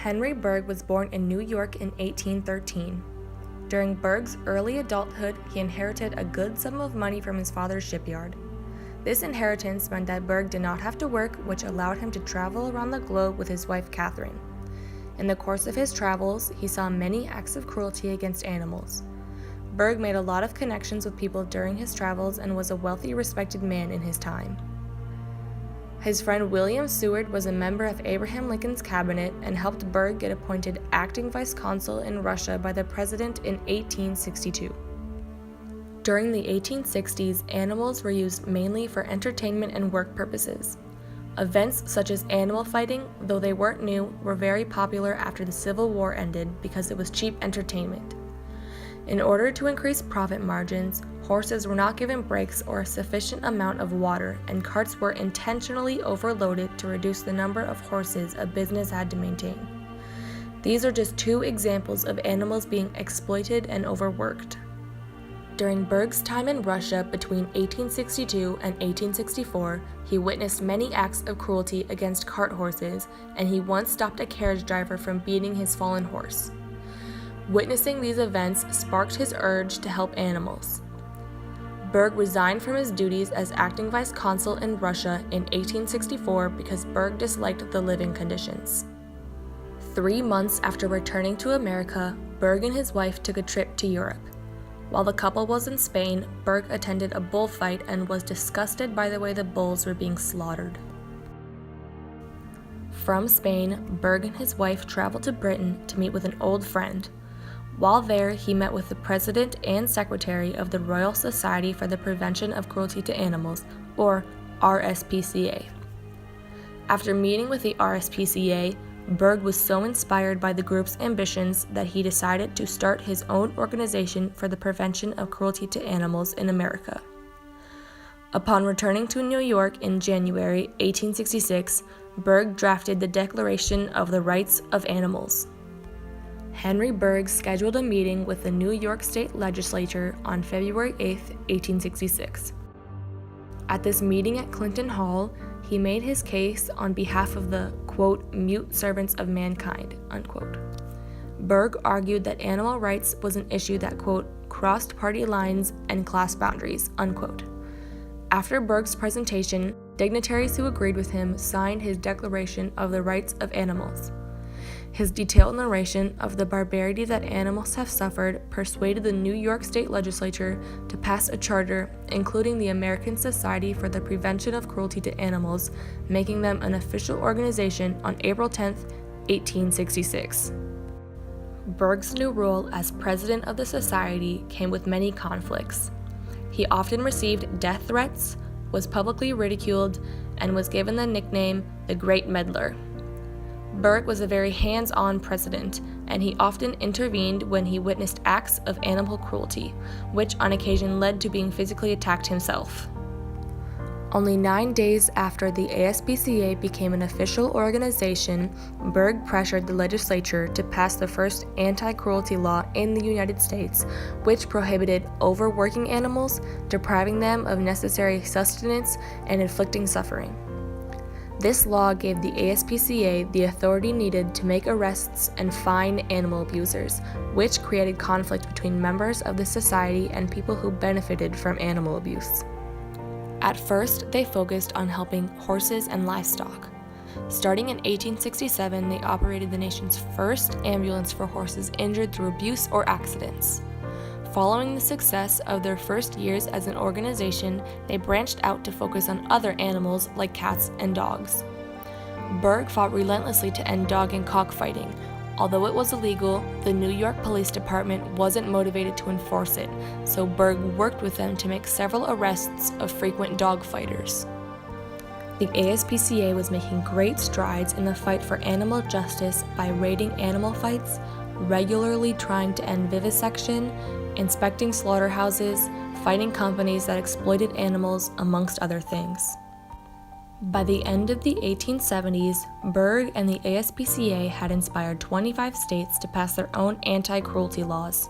Henry Bergh was born in New York in 1813. During Bergh's early adulthood, he inherited a good sum of money from his father's shipyard. This inheritance meant that Bergh did not have to work, which allowed him to travel around the globe with his wife Catherine. In the course of his travels, he saw many acts of cruelty against animals. Bergh made a lot of connections with people during his travels and was a wealthy, respected man in his time. His friend William Seward was a member of Abraham Lincoln's cabinet and helped Bergh get appointed acting vice consul in Russia by the president in 1862. During the 1860s, animals were used mainly for entertainment and work purposes. Events such as animal fighting, though they weren't new, were very popular after the Civil War ended because it was cheap entertainment. In order to increase profit margins, horses were not given breaks or a sufficient amount of water, and carts were intentionally overloaded to reduce the number of horses a business had to maintain. These are just two examples of animals being exploited and overworked. During Bergh's time in Russia between 1862 and 1864, he witnessed many acts of cruelty against cart horses, and he once stopped a carriage driver from beating his fallen horse. Witnessing these events sparked his urge to help animals. Bergh resigned from his duties as acting vice consul in Russia in 1864 because Bergh disliked the living conditions. 3 months after returning to America, Bergh and his wife took a trip to Europe. While the couple was in Spain, Bergh attended a bullfight and was disgusted by the way the bulls were being slaughtered. From Spain, Bergh and his wife traveled to Britain to meet with an old friend. While there, he met with the president and secretary of the Royal Society for the Prevention of Cruelty to Animals, or ASPCA. After meeting with the ASPCA, Bergh was so inspired by the group's ambitions that he decided to start his own organization for the prevention of cruelty to animals in America. Upon returning to New York in January 1866, Bergh drafted the Declaration of the Rights of Animals. Henry Bergh scheduled a meeting with the New York State Legislature on February 8, 1866. At this meeting at Clinton Hall, he made his case on behalf of the, quote, mute servants of mankind, unquote. Bergh argued that animal rights was an issue that, quote, crossed party lines and class boundaries, unquote. After Bergh's presentation, dignitaries who agreed with him signed his Declaration of the Rights of Animals. His detailed narration of the barbarity that animals have suffered persuaded the New York State Legislature to pass a charter, including the American Society for the Prevention of Cruelty to Animals, making them an official organization on April 10, 1866. Bergh's new role as president of the society came with many conflicts. He often received death threats, was publicly ridiculed, and was given the nickname the Great Meddler. Bergh was a very hands-on president, and he often intervened when he witnessed acts of animal cruelty, which on occasion led to being physically attacked himself. Only 9 days after the ASPCA became an official organization, Bergh pressured the legislature to pass the first anti-cruelty law in the United States, which prohibited overworking animals, depriving them of necessary sustenance, and inflicting suffering. This law gave the ASPCA the authority needed to make arrests and fine animal abusers, which created conflict between members of the society and people who benefited from animal abuse. At first, they focused on helping horses and livestock. Starting in 1867, they operated the nation's first ambulance for horses injured through abuse or accidents. Following the success of their first years as an organization, they branched out to focus on other animals like cats and dogs. Bergh fought relentlessly to end dog and cockfighting. Although it was illegal, the New York Police Department wasn't motivated to enforce it, so Bergh worked with them to make several arrests of frequent dog fighters. The ASPCA was making great strides in the fight for animal justice by raiding animal fights, regularly trying to end vivisection, inspecting slaughterhouses, fighting companies that exploited animals, amongst other things. By the end of the 1870s, Bergh and the ASPCA had inspired 25 states to pass their own anti-cruelty laws.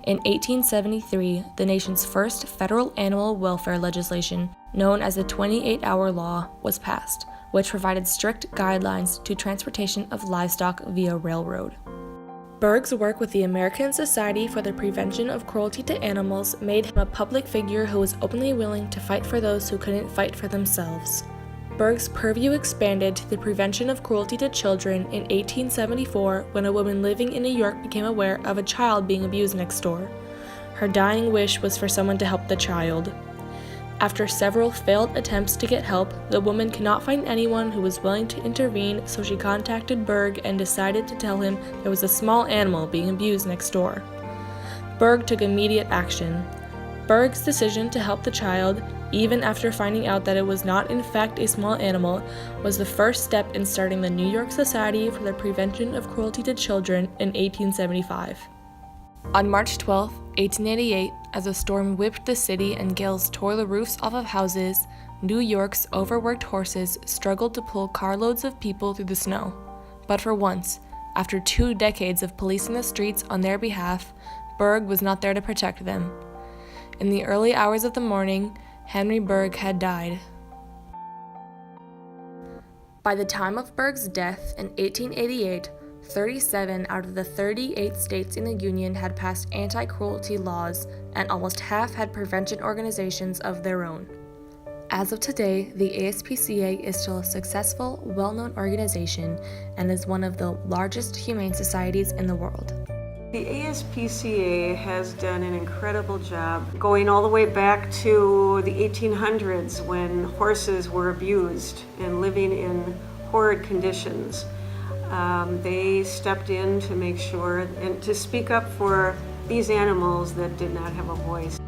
In 1873, the nation's first federal animal welfare legislation known as the 28-hour law, was passed, which provided strict guidelines to transportation of livestock via railroad. Berg's work with the American Society for the Prevention of Cruelty to Animals made him a public figure who was openly willing to fight for those who couldn't fight for themselves. Berg's purview expanded to the prevention of cruelty to children in 1874 when a woman living in New York became aware of a child being abused next door. Her dying wish was for someone to help the child. After several failed attempts to get help, the woman could not find anyone who was willing to intervene, so she contacted Berg and decided to tell him there was a small animal being abused next door. Berg took immediate action. Berg's decision to help the child, even after finding out that it was not in fact a small animal, was the first step in starting the New York Society for the Prevention of Cruelty to Children in 1875. On March 12, 1888, as a storm whipped the city and gales tore the roofs off of houses, New York's overworked horses struggled to pull carloads of people through the snow. But for once, after 2 decades of policing the streets on their behalf, Berg was not there to protect them. In the early hours of the morning, Henry Berg had died. By the time of Berg's death in 1888, 37 out of the 38 states in the Union had passed anti-cruelty laws, and almost half had prevention organizations of their own. As of today, the ASPCA is still a successful, well-known organization and is one of the largest humane societies in the world. The ASPCA has done an incredible job going all the way back to the 1800s when horses were abused and living in horrid conditions. They stepped in to make sure and to speak up for these animals that did not have a voice.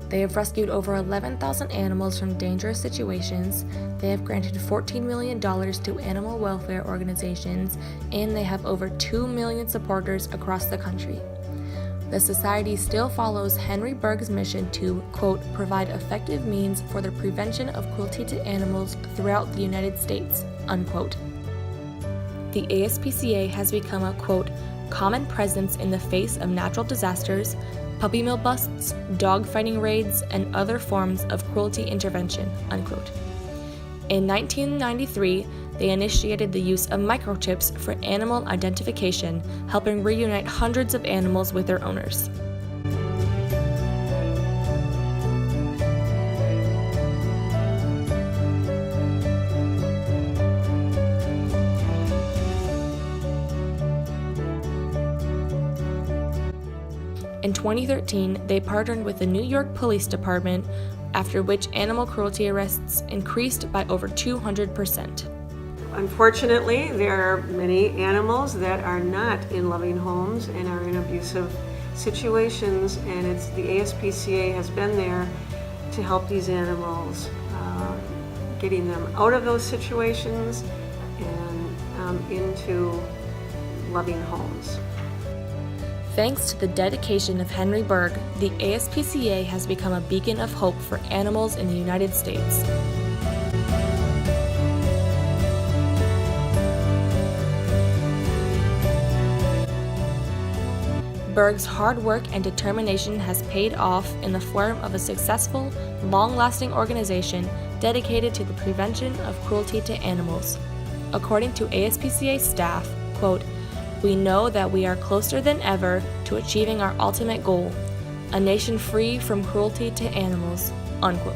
They have rescued over 11,000 animals from dangerous situations, they have granted $14 million to animal welfare organizations, and they have over 2 million supporters across the country. The society still follows Henry Berg's mission to, quote, provide effective means for the prevention of cruelty to animals throughout the United States, unquote. The ASPCA has become a, quote, common presence in the face of natural disasters, puppy mill busts, dog fighting raids, and other forms of cruelty intervention, unquote. In 1993, they initiated the use of microchips for animal identification, helping reunite hundreds of animals with their owners. In 2013, they partnered with the New York Police Department, after which animal cruelty arrests increased by over 200%. Unfortunately, there are many animals that are not in loving homes and are in abusive situations, and the ASPCA has been there to help these animals, getting them out of those situations and into loving homes. Thanks to the dedication of Henry Berg, the ASPCA has become a beacon of hope for animals in the United States. Berg's hard work and determination has paid off in the form of a successful, long-lasting organization dedicated to the prevention of cruelty to animals. According to ASPCA staff, quote, we know that we are closer than ever to achieving our ultimate goal, a nation free from cruelty to animals, unquote.